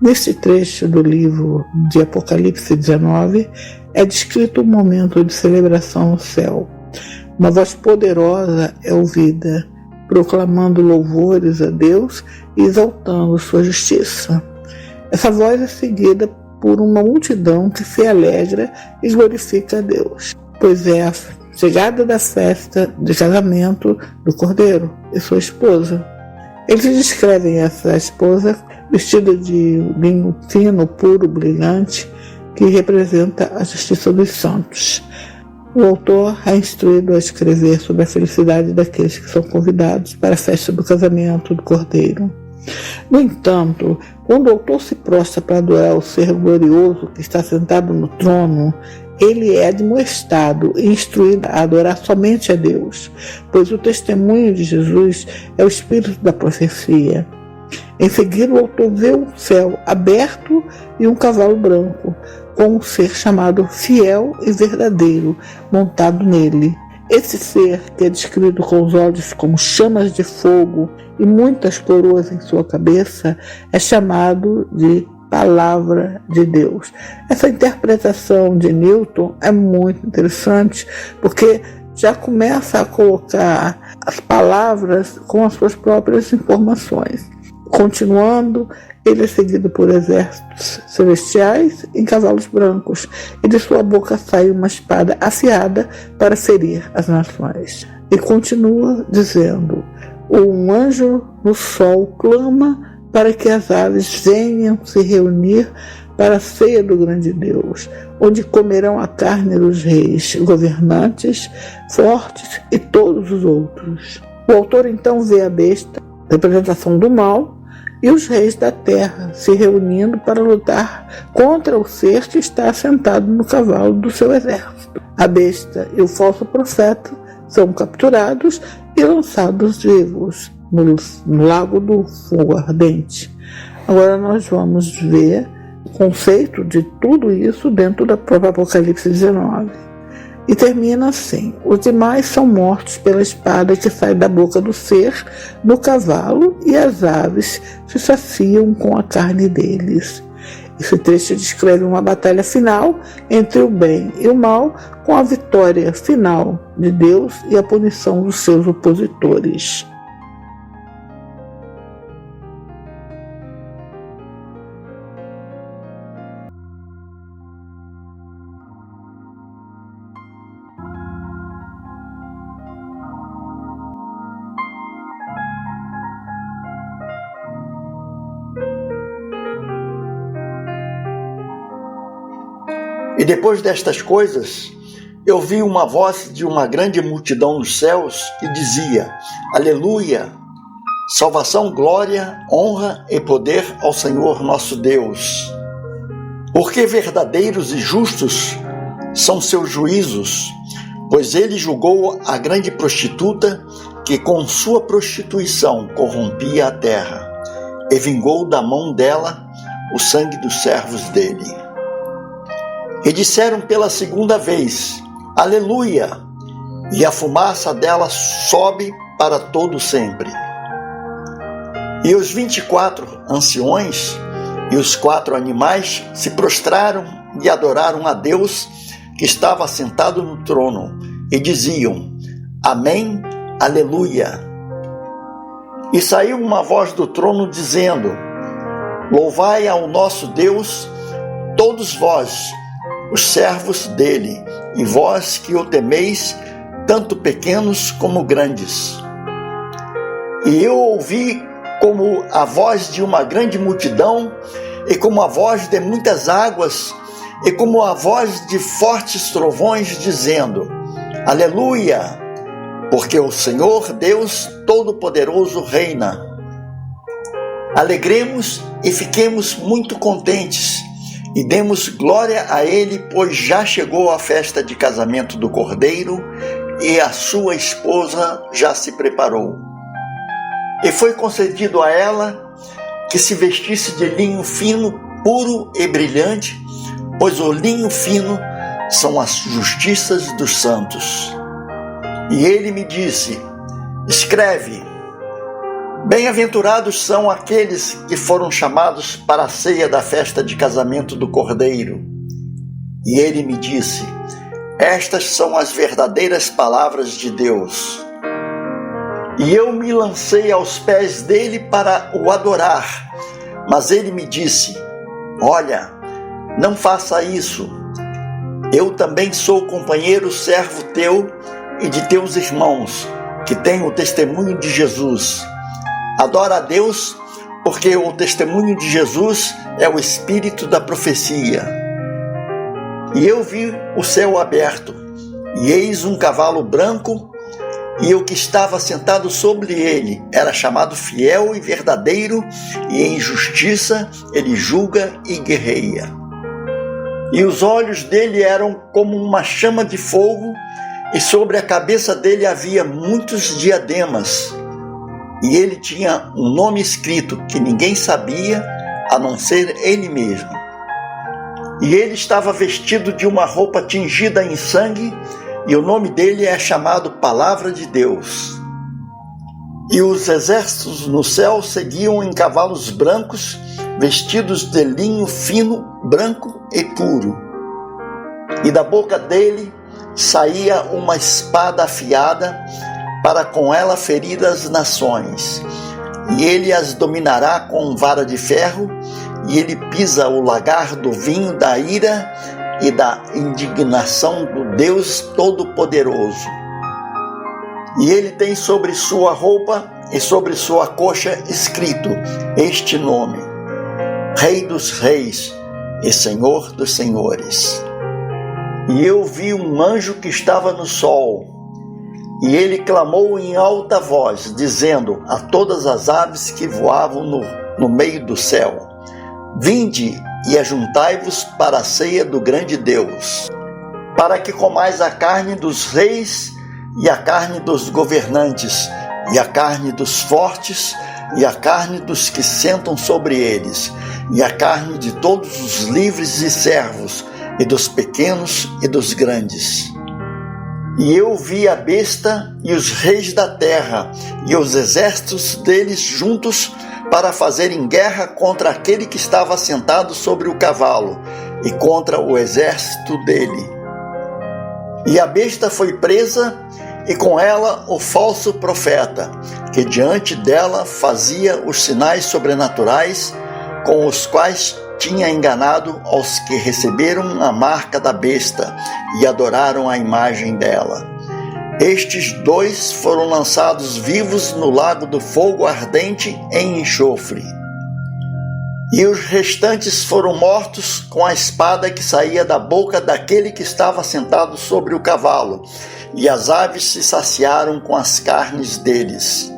Neste trecho do livro de Apocalipse 19, é descrito um momento de celebração no céu. Uma voz poderosa é ouvida, proclamando louvores a Deus e exaltando sua justiça. Essa voz é seguida por uma multidão que se alegra e glorifica a Deus, pois é a chegada da festa de casamento do Cordeiro e sua esposa. Eles descrevem essa esposa vestida de linho fino, puro, brilhante, que representa a justiça dos santos. O autor é instruído a escrever sobre a felicidade daqueles que são convidados para a festa do casamento do Cordeiro. No entanto, quando o autor se prostra para adorar o ser glorioso que está sentado no trono, ele é admoestado e instruído a adorar somente a Deus, pois o testemunho de Jesus é o espírito da profecia. Em seguida, o autor vê o céu aberto e um cavalo branco, com um ser chamado Fiel e Verdadeiro, montado nele. Esse ser, que é descrito com os olhos como chamas de fogo e muitas coroas em sua cabeça, é chamado de Palavra de Deus. Essa interpretação de Newton é muito interessante, porque já começa a colocar as palavras com as suas próprias informações. Continuando, ele é seguido por exércitos celestiais em cavalos brancos, e de sua boca sai uma espada afiada para ferir as nações. E continua dizendo: um anjo no sol clama para que as aves venham se reunir para a ceia do grande Deus, onde comerão a carne dos reis, governantes, fortes e todos os outros. O autor então vê a besta, representação do mal, e os reis da terra se reunindo para lutar contra o ser que está assentado no cavalo do seu exército. A besta e o falso profeta são capturados e lançados vivos no lago do fogo ardente. Agora nós vamos ver o conceito de tudo isso dentro da própria Apocalipse 19. E termina assim: os demais são mortos pela espada que sai da boca do ser, do cavalo, e as aves se saciam com a carne deles. Esse trecho descreve uma batalha final entre o bem e o mal, com a vitória final de Deus e a punição dos seus opositores. E depois destas coisas, eu vi uma voz de uma grande multidão nos céus que dizia: Aleluia! Salvação, glória, honra e poder ao Senhor nosso Deus. Porque verdadeiros e justos são seus juízos, pois ele julgou a grande prostituta que com sua prostituição corrompia a terra, e vingou da mão dela o sangue dos servos dele. E disseram pela segunda vez: Aleluia! E a fumaça dela sobe para todo sempre. E os 24 anciões e os 4 animais se prostraram e adoraram a Deus que estava sentado no trono, e diziam: Amém, Aleluia! E saiu uma voz do trono dizendo: Louvai ao nosso Deus, todos vós, os servos dele, e vós que o temeis, tanto pequenos como grandes. E eu ouvi como a voz de uma grande multidão, e como a voz de muitas águas, e como a voz de fortes trovões, dizendo: Aleluia! Porque o Senhor Deus Todo-Poderoso reina. Alegremos e fiquemos muito contentes, e demos glória a ele, pois já chegou a festa de casamento do Cordeiro, e a sua esposa já se preparou. E foi concedido a ela que se vestisse de linho fino, puro e brilhante, pois o linho fino são as justiças dos santos. E ele me disse: Escreve: Bem-aventurados são aqueles que foram chamados para a ceia da festa de casamento do Cordeiro. E ele me disse: estas são as verdadeiras palavras de Deus. E eu me lancei aos pés dele para o adorar. Mas ele me disse: olha, não faça isso. Eu também sou companheiro servo teu e de teus irmãos, que têm o testemunho de Jesus. Adora a Deus, porque o testemunho de Jesus é o espírito da profecia. E eu vi o céu aberto, e eis um cavalo branco, e o que estava sentado sobre ele era chamado Fiel e Verdadeiro, e em justiça ele julga e guerreia. E os olhos dele eram como uma chama de fogo, e sobre a cabeça dele havia muitos diademas. E ele tinha um nome escrito que ninguém sabia, a não ser ele mesmo. E ele estava vestido de uma roupa tingida em sangue, e o nome dele é chamado Palavra de Deus. E os exércitos no céu seguiam em cavalos brancos, vestidos de linho fino, branco e puro. E da boca dele saía uma espada afiada, para com ela ferir as nações. E ele as dominará com vara de ferro, e ele pisa o lagar do vinho da ira e da indignação do Deus Todo-Poderoso. E ele tem sobre sua roupa e sobre sua coxa escrito este nome: Rei dos Reis e Senhor dos Senhores. E eu vi um anjo que estava no sol, e ele clamou em alta voz, dizendo a todas as aves que voavam no meio do céu: vinde e ajuntai-vos para a ceia do grande Deus, para que comais a carne dos reis, e a carne dos governantes, e a carne dos fortes, e a carne dos que sentam sobre eles, e a carne de todos os livres e servos, e dos pequenos e dos grandes. E eu vi a besta e os reis da terra, e os exércitos deles juntos, para fazerem guerra contra aquele que estava sentado sobre o cavalo, e contra o exército dele. E a besta foi presa, e com ela o falso profeta, que diante dela fazia os sinais sobrenaturais, com os quais tinha enganado aos que receberam a marca da besta e adoraram a imagem dela. Estes dois foram lançados vivos no lago do fogo ardente em enxofre. E os restantes foram mortos com a espada que saía da boca daquele que estava sentado sobre o cavalo, e as aves se saciaram com as carnes deles.